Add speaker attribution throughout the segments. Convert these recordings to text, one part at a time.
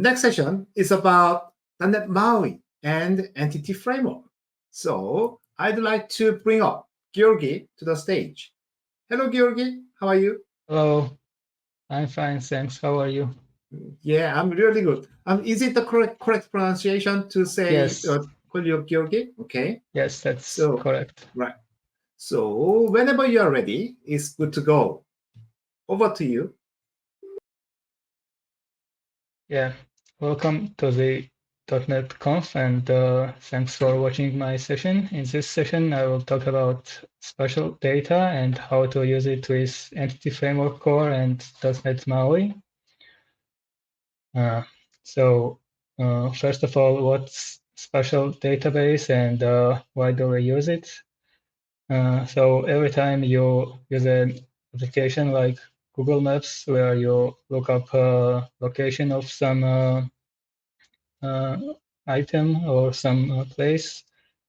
Speaker 1: next session is about .NET MAUI and Entity Framework. So I'd like to bring up Georgi to the stage. Hello, Georgi. How are you?
Speaker 2: Hello. I'm fine, thanks. How are you?
Speaker 1: Yeah, I'm really good. Is it the correct pronunciation to say
Speaker 2: Yes.
Speaker 1: call you Georgi? Okay.
Speaker 2: Yes, that's
Speaker 1: So
Speaker 2: correct.
Speaker 1: right. So whenever you are ready, it's good to go. Over to you.
Speaker 2: Yeah. Welcome to the .NET Conf, and thanks for watching my session. In this session, I will talk about spatial data and how to use it with Entity Framework Core and .NET MAUI. First of all, what's spatial database and why do we use it? So every time you use an application like Google Maps, where you look up location of some item or some place,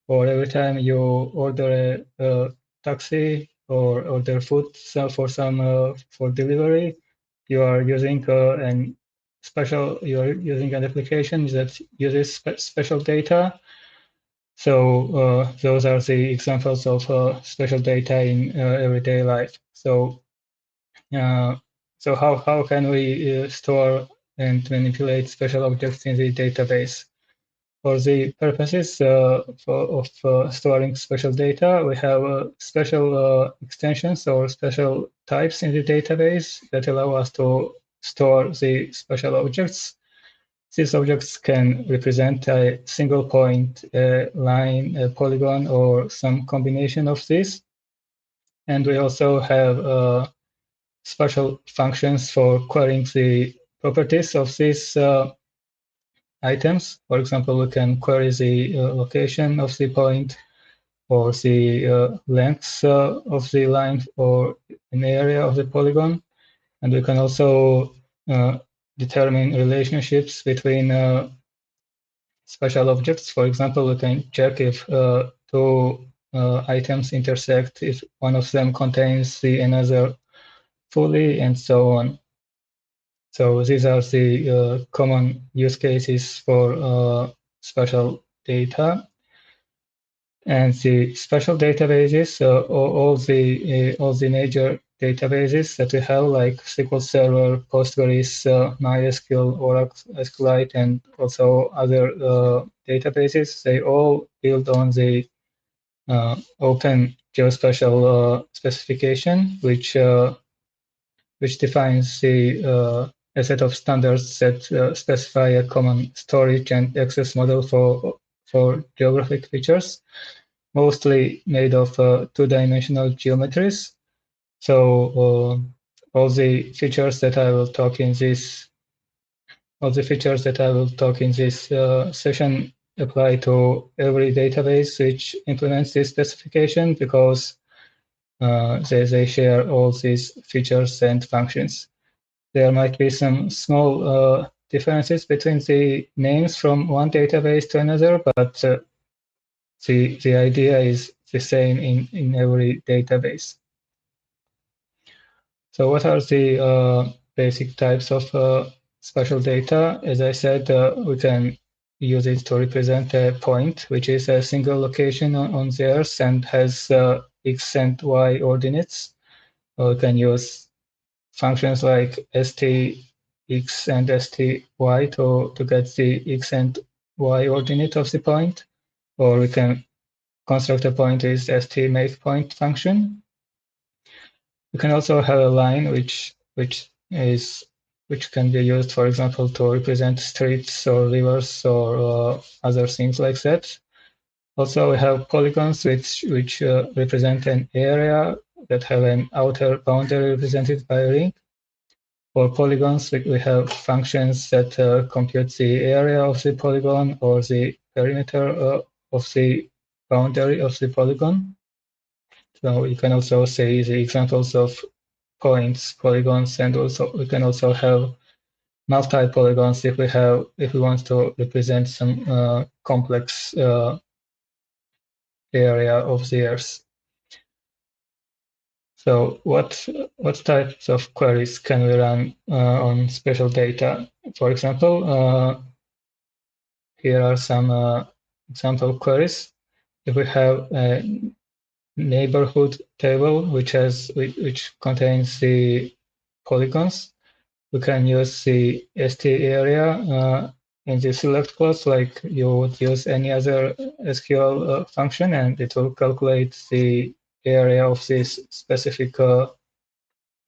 Speaker 2: or every time you order a taxi or order food for delivery, you are using using an application that uses special data. So those are the examples of special data in everyday life. So how can we store and manipulate special objects in the database? For the purposes of storing special data, we have special extensions or special types in the database that allow us to store the special objects. These objects can represent a single point, a line, a polygon, or some combination of these. And we also have special functions for querying the properties of these items. For example, we can query the location of the point, or the length of the line, or an area of the polygon. And we can also determine relationships between special objects. For example, we can check if two items intersect, if one of them contains the another fully, and so on. So these are the common use cases for special data. And the special databases, all the major databases that we have, like SQL Server, Postgres, MySQL, Oracle, SQLite, and also other databases, they all build on the open geospatial specification, which defines a set of standards that specify a common storage and access model for geographic features, mostly made of two-dimensional geometries. So all the features that I will talk in this session apply to every database which implements this specification, because they share all these features and functions. There might be some small differences between the names from one database to another, but the idea is the same in every database. So what are the basic types of spatial data? As I said, we can use it to represent a point, which is a single location on the Earth and has x and y ordinates. We can use functions like stx and sty to get the x and y ordinate of the point, or we can construct a point with stMakePoint function. We can also have a line which can be used, for example, to represent streets or rivers or other things like that. Also, we have polygons which represent an area that have an outer boundary represented by a ring. For polygons, we have functions that compute the area of the polygon or the perimeter of the boundary of the polygon. So you can also see the examples of points, polygons, and also we can also have multi-polygons if we want to represent some complex area of the Earth. So what types of queries can we run on spatial data? For example, here are some example queries. If we have a neighborhood table which contains the polygons, we can use the ST area in the select clause like you would use any other SQL function, and it will calculate the area of this specific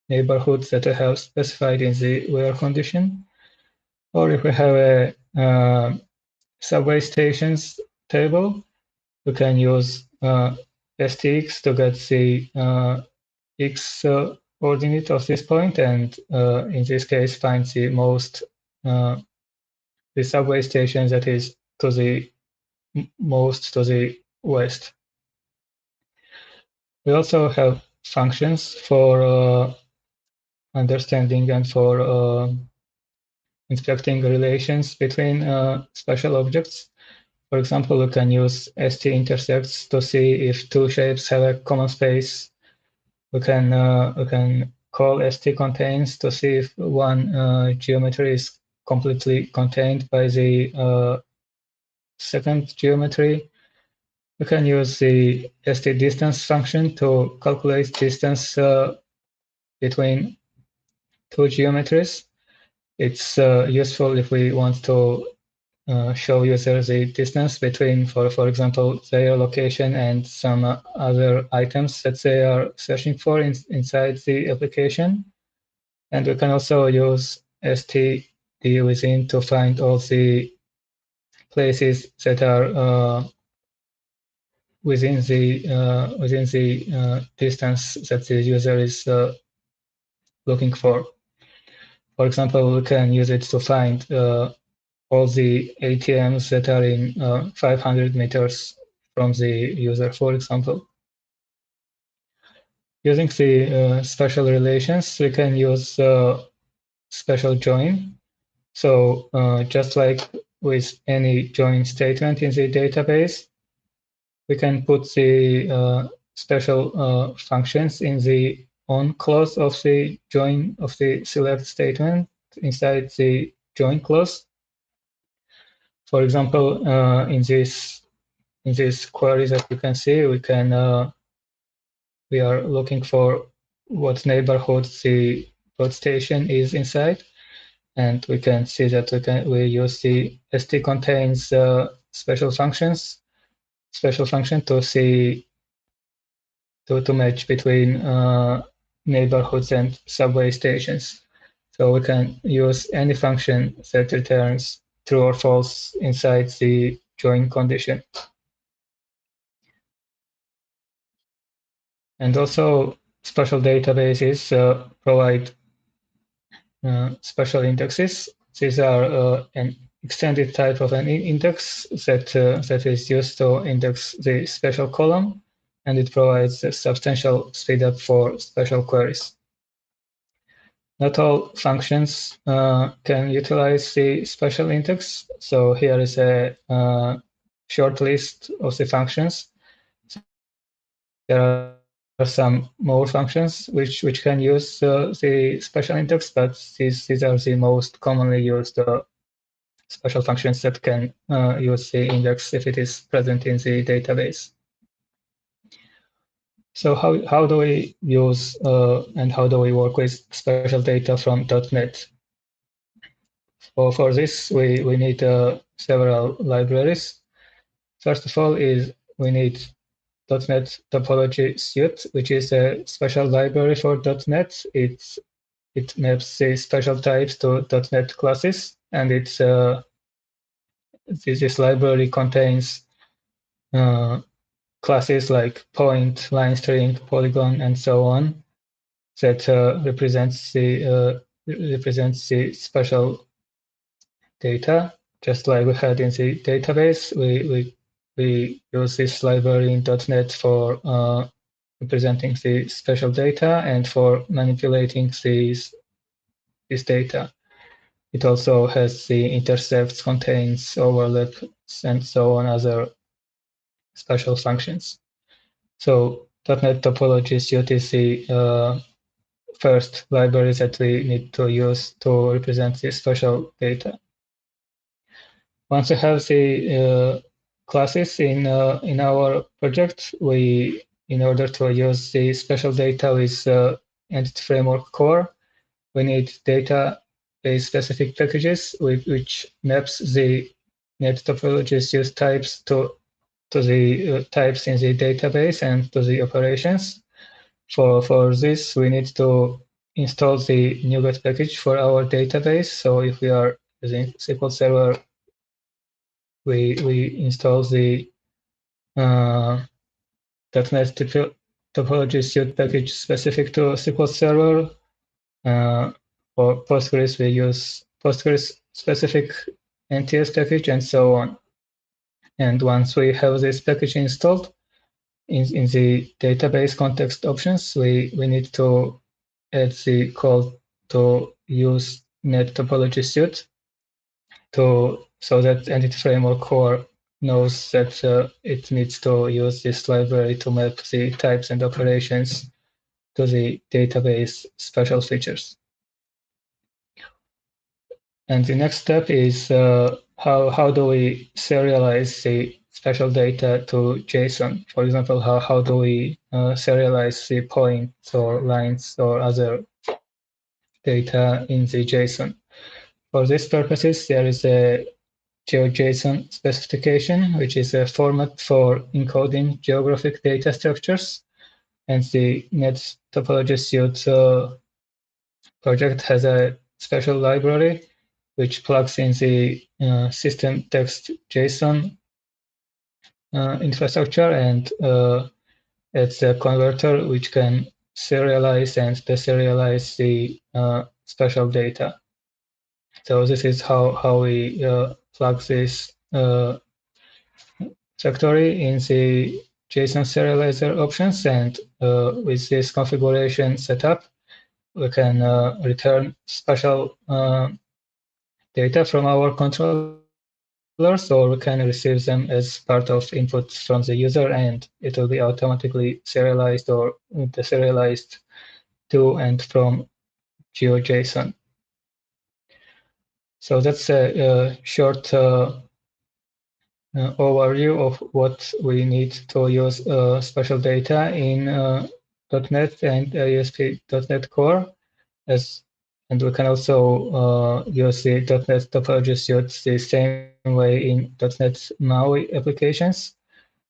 Speaker 2: neighborhoods that I have specified in the where condition. Or if we have a subway stations table, we can use stx to get the x coordinate of this point, and in this case find the most the subway station that is to the most to the west. We also have functions for understanding and for inspecting relations between spatial objects. For example, we can use st-intersects to see if two shapes have a common space. We can call st-contains to see if one geometry is completely contained by the second geometry. We can use the st-distance function to calculate distance between two geometries. It's useful if we want to show users the distance between, for example, their location and some other items that they are searching for inside the application. And we can also use std to find all the places that are within the distance that the user is looking for. For example, we can use it to find all the ATMs that are in 500 meters from the user, for example. Using the spatial relations, we can use spatial join. So just like with any join statement in the database, we can put the special functions in the on clause of the join of the select statement inside the join clause. For example, in this query that you can see, we are looking for what neighborhood the road station is inside, and we can see that we use the st contains special function to see to match between neighborhoods and subway stations. So we can use any function that returns true or false inside the join condition. And also, spatial databases provide special indexes. These are an extended type of an index that is used to index the spatial column, and it provides a substantial speedup for spatial queries. Not all functions can utilize the spatial index, so here is a short list of the functions. There are some more functions which can use the special index, but these are the most commonly used special functions that can use the index if it is present in the database. So how do we use and how do we work with spatial data from .NET? For this, we need several libraries. First of all, we need .NET Topology Suite, which is a special library for .NET. It maps the special types to .NET classes, and this library contains classes like point, line string, polygon, and so on that represents the special data. Just like we had in the database, we use this library in .NET for representing the special data and for manipulating this data. It also has the intercepts, contains, overlaps, and so on other special functions. So .NET TopologySuite is the first library that we need to use to represent the spatial data. Once we have the classes in our project, in order to use the spatial data with Entity Framework core, we need database specific packages which maps the NetTopologySuite types to the types in the database and to the operations. For this, we need to install the NuGet package for our database. So if we are using SQL Server, we install the .NET TopologySuite package specific to SQL Server. For Postgres, we use Postgres specific NTS package and so on. And once we have this package installed, in the database context options, we need to add the call to use NetTopologySuite so that Entity Framework core knows that it needs to use this library to map the types and operations to the database special features. And the next step is how do we serialize the special data to JSON? For example, how do we serialize the points or lines or other data in the JSON? For these purposes, there is a GeoJSON specification, which is a format for encoding geographic data structures. And the NetTopologySuite project has a special library which plugs in the system text JSON infrastructure and it's a converter which can serialize and deserialize the special data. So this is how we plug this factory in the JSON serializer options, and with this configuration setup, we can return special data from our controllers, or we can receive them as part of inputs from the user, and it will be automatically serialized or deserialized to and from GeoJSON. So that's a short overview of what we need to use special data in .NET and ASP.NET Core, and we can also use the .NET TopologySuite the same way in .NET MAUI applications.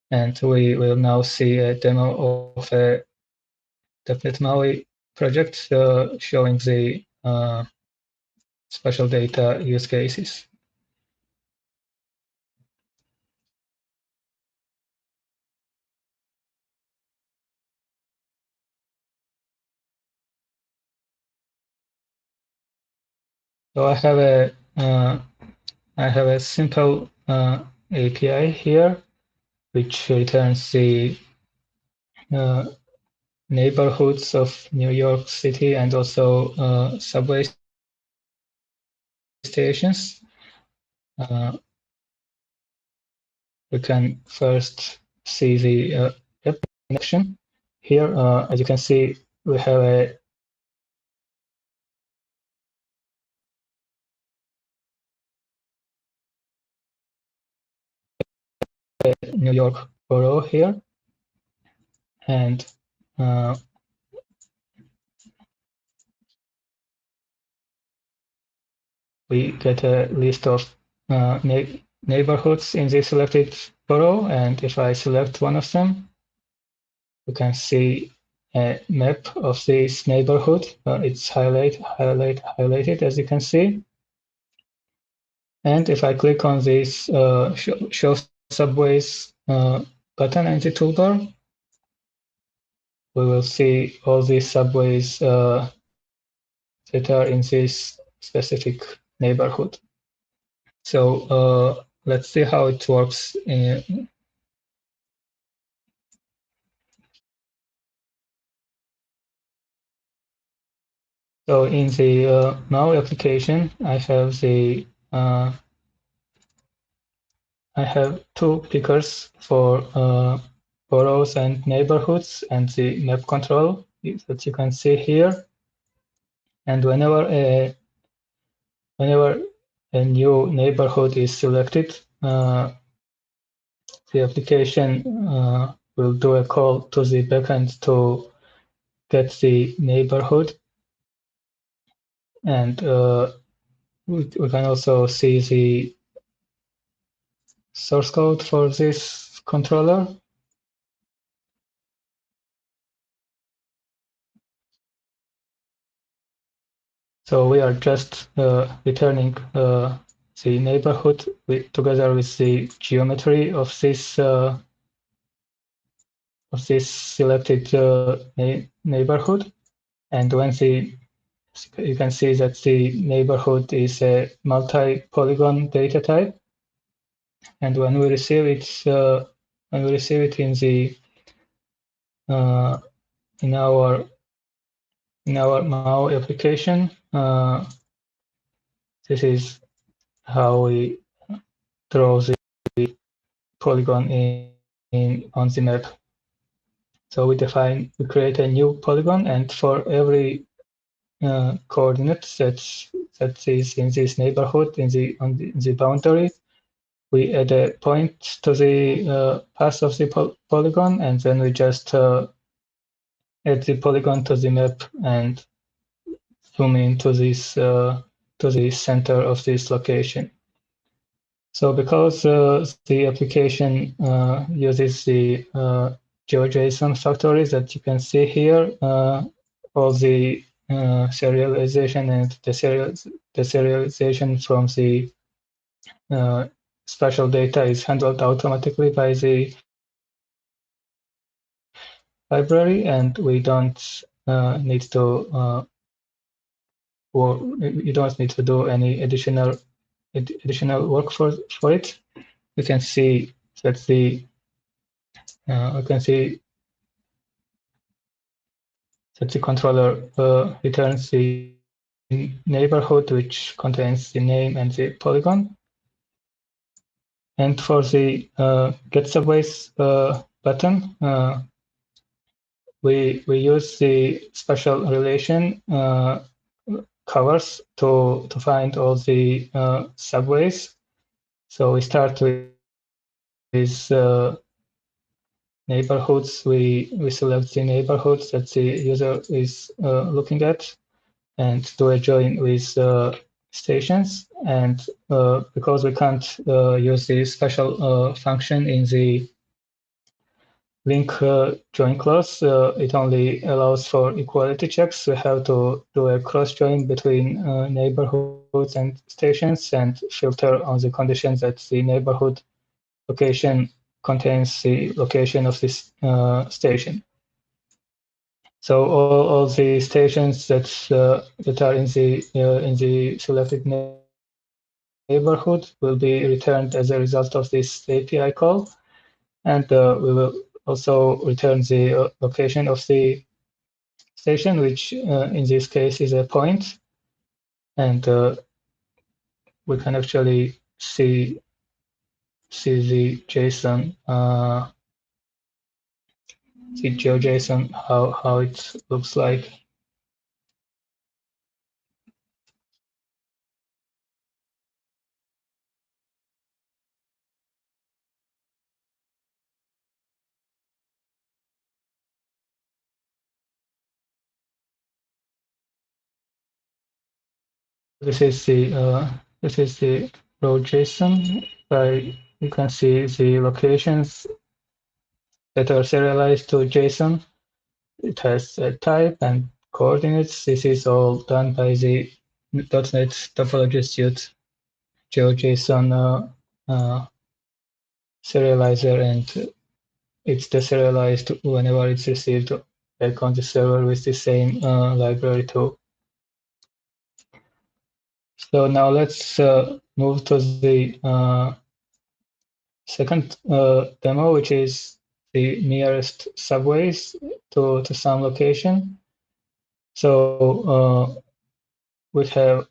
Speaker 2: And we will now see a demo of a .NET MAUI project showing the special data use cases. So I have a simple API here, which returns the neighborhoods of New York City and also subway stations. We can first see the connection. Here, as you can see, we have a New York borough here, and we get a list of neighborhoods in the selected borough, and if I select one of them, you can see a map of this neighborhood. It's highlighted, as you can see. And if I click on this show subways button in the toolbar, we will see all these subways that are in this specific neighborhood. So let's see how it works. So in the MAUI application, I have two pickers for boroughs and neighborhoods and the map control that you can see here. And whenever a new neighborhood is selected, the application will do a call to the backend to get the neighborhood. And we can also see the source code for this controller. So we are just returning the neighborhood together with the geometry of this selected neighborhood. And when you can see that the neighborhood is a multi-polygon data type, and when we receive it in the in our MAUI application, this is how we draw the polygon on the map. So we create a new polygon, and for every coordinate that is in this neighborhood on the boundary, we add a point to the path of the polygon, and then we just add the polygon to the map and zoom into this to the center of this location. So because the application uses the GeoJSON factories that you can see here, all the serialization and deserialization from the spatial data is handled automatically by the library, and we don't need to you don't need to do any additional work for it. You can see that the controller returns the neighborhood, which contains the name and the polygon. And for the get subways button, we use the spatial relation covers to find all the subways. So we start with neighborhoods. We select the neighborhoods that the user is looking at, and do a join with stations. And because we can't use the special function in the link join clause, it only allows for equality checks. We have to do a cross join between neighborhoods and stations and filter on the conditions that the neighborhood location contains the location of this station. So all the stations that are in the selected neighborhood will be returned as a result of this API call, and we will also return the location of the station, which in this case is a point, and we can actually see the JSON, the GeoJSON, how it looks like. This is the raw JSON. You can see the locations that are serialized to JSON. It has a type and coordinates. This is all done by the .NET TopologySuite GeoJSON serializer, and it's deserialized whenever it's received back on the server with the same library too. So now let's move to the second demo, which is the nearest subways to some location. So we have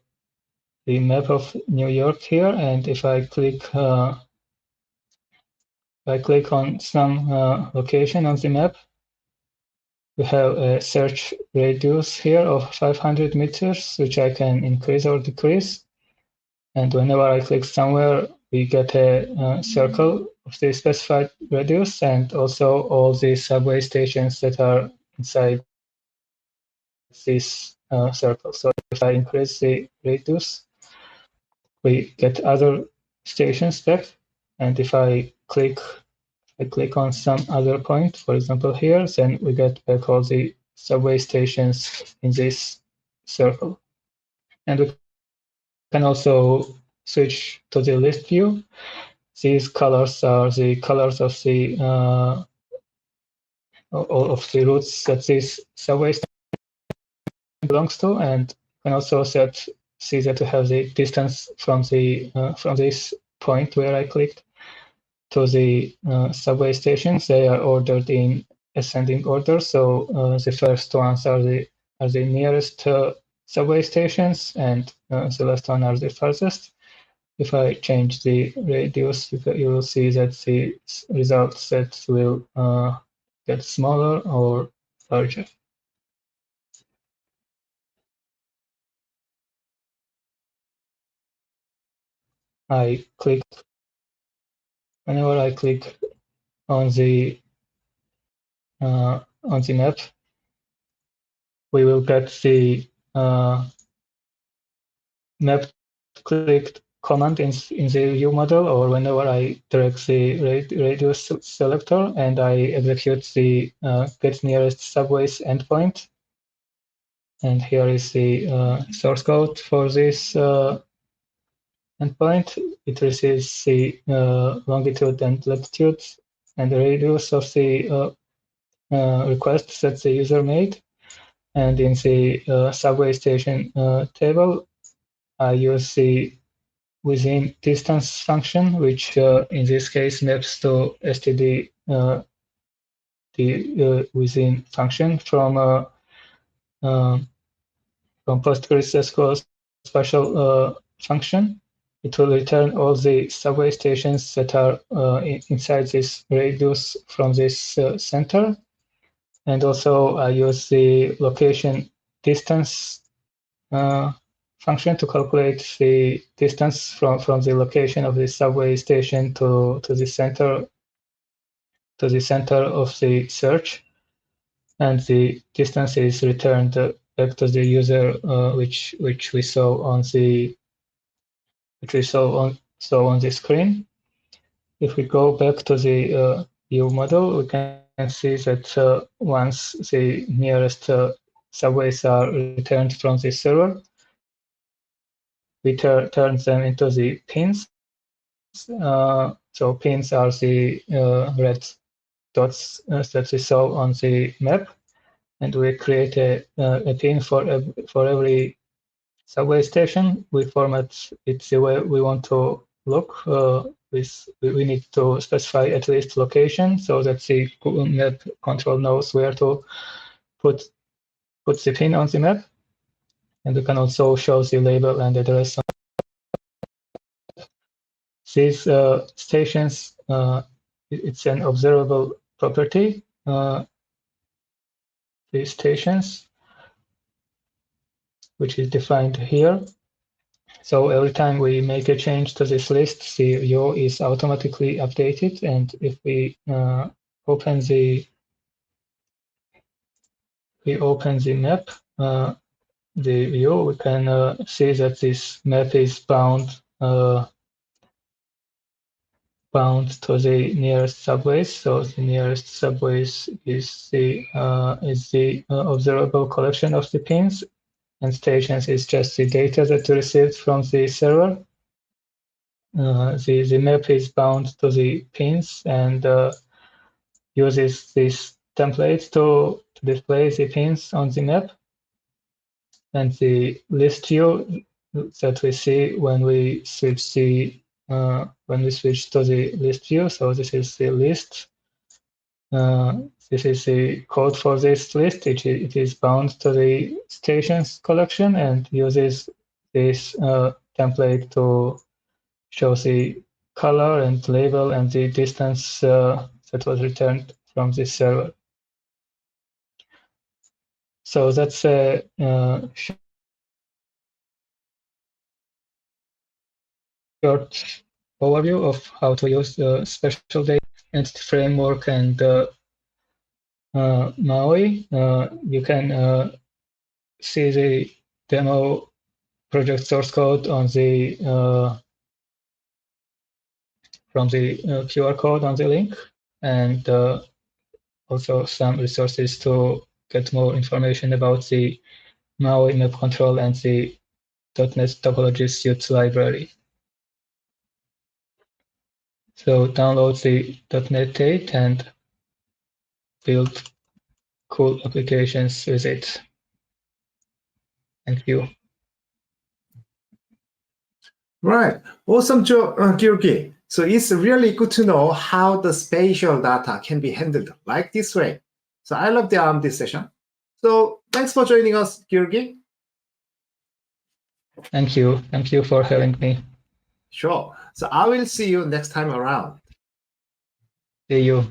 Speaker 2: the map of New York here, and if I click I click on some location on the map, we have a search radius here of 500 meters, which I can increase or decrease. And whenever I click somewhere, we get a circle of the specified radius and also all the subway stations that are inside this circle. So if I increase the radius, we get other stations back. And if I click on some other point, for example here, then we get back all the subway stations in this circle. And we can also switch to the list view. These colors are the colors of the routes that this subway station belongs to, and you can also see that you have the distance from this point where I clicked to the subway stations. They are ordered in ascending order. So the first ones are the nearest subway stations, and the last one are the farthest. If I change the radius, you will see that the result set will get smaller or larger. Whenever I click on the map, we will get the map clicked command in the view model, or whenever I drag the radius selector and I execute the get nearest subways endpoint. And here is the source code for this endpoint. It receives the longitude and latitude and the radius of the requests that the user made. And in the subway station table, I use the within distance function, which in this case maps to std the within function from PostgreSQL Spatial function. It will return all the subway stations that are inside this radius from this center. And also I use the location distance function to calculate the distance from the location of the subway station to the center of the search. And the distance is returned back to the user, which we saw on the screen. If we go back to the view model, we can see that once the nearest subways are returned from the server, we turn them into the pins. So pins are the red dots that we saw on the map, and we create a pin for every subway station. We format it the way we want to look. We need to specify at least location so that the map control knows where to put the pin on the map. And we can also show the label and address. These stations, it's an observable property. These stations, which is defined here. So every time we make a change to this list, the view is automatically updated. And if we open the map, the view, we can see that this map is bound to the nearest subways. So the nearest subways is the observable collection of the pins, and stations is just the data that we received from the server. The map is bound to the pins and uses this template to display the pins on the map. And the list view that we see when we switch to the list view. So this is the list. This is the code for this list. It is bound to the stations collection and uses this template to show the color and label and the distance that was returned from this server. So that's a short overview of how to use the Spatial data entity framework and MAUI. You can see the demo project source code on the from the QR code on the link, and also some resources to get more information about the MAUI map control and the .NET TopologySuite library. So download the .NET 8 and build cool applications with it. Thank you.
Speaker 1: Right. Awesome, Georgi. So it's really good to know how the spatial data can be handled like this way. So I love this session. So thanks for joining us, Georgi.
Speaker 2: Thank you. Thank you for having me.
Speaker 1: Sure. So I will see you next time around.
Speaker 2: See you.